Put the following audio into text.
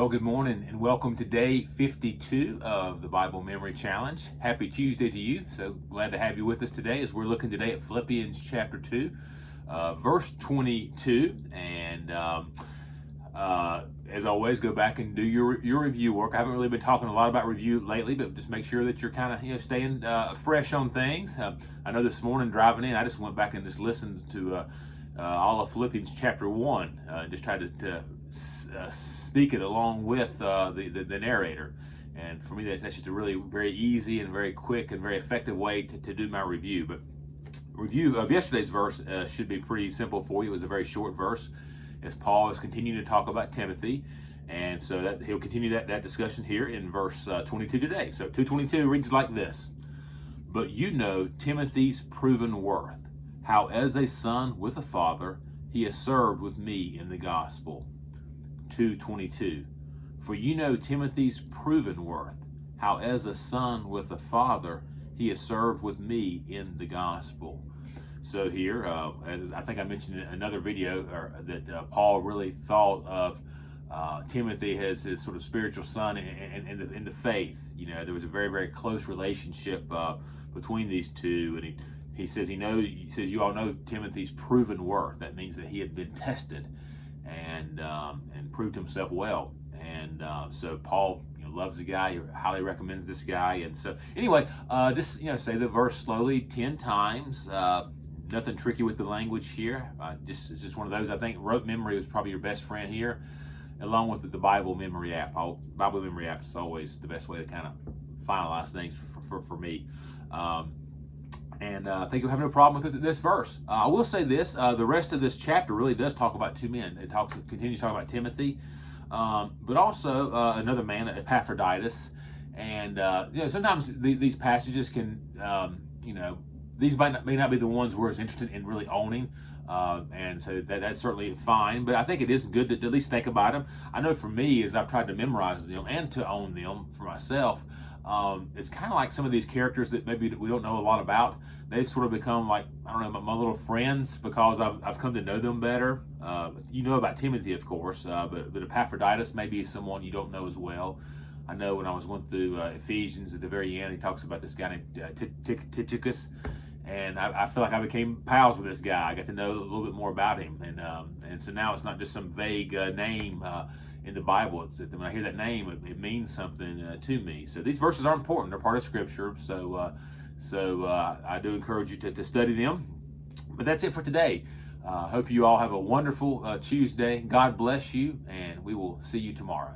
Well, good morning and welcome to day 52 of the Bible Memory Challenge. Happy Tuesday to you. So glad to have you with us today as we're looking today at Philippians chapter 2, verse 22. And as always, go back and do your review work. I haven't really been talking a lot about review lately, but just make sure that you're kind of staying fresh on things. I know this morning driving in, I just went back and just listened to all of Philippians chapter 1. Just tried to speak it along with the narrator. And for me, that's just a really very easy and very quick and very effective way to do my review. But review of yesterday's verse should be pretty simple for you. It was a very short verse as Paul is continuing to talk about Timothy. And so that he'll continue that discussion here in verse 22 today. So 2:22 reads like this: "But you know Timothy's proven worth, how as a son with a father he has served with me in the gospel." 2:22, "For you know Timothy's proven worth, how as a son with a father he has served with me in the gospel." So here, as I think I mentioned in another video, that Paul really thought of Timothy as his sort of spiritual son in the faith. There was a very, very close relationship between these two, and he says you all know Timothy's proven worth. That means that he had been tested and proved himself well. And so Paul loves the guy. He highly recommends this guy. And so anyway, just say the verse slowly 10 times. Nothing tricky with the language here. It's just one of those. I think rote memory was probably your best friend here, along with the Bible memory app. Bible memory app is always the best way to kind of finalize things for me. And I think you'll have no problem with this verse. I will say this: the rest of this chapter really does talk about two men. It continues to talk about Timothy, but also another man, Epaphroditus. And sometimes these passages can, these may not be the ones we're as interested in really owning, and so that's certainly fine. But I think it is good to at least think about them. I know for me, as I've tried to memorize them and to own them for myself, it's kind of like some of these characters that maybe we don't know a lot about. They've sort of become like, I don't know, my little friends because I've come to know them better. You know about Timothy, of course, but Epaphroditus may be someone you don't know as well. I know when I was going through Ephesians at the very end, he talks about this guy named Tychicus. And I feel like I became pals with this guy. I got to know a little bit more about him. And so now it's not just some vague name in the Bible. It's that when I hear that name, it means something to me. So these verses are important. They're part of Scripture. So I do encourage you to study them. But that's it for today. Hope you all have a wonderful Tuesday. God bless you, and we will see you tomorrow.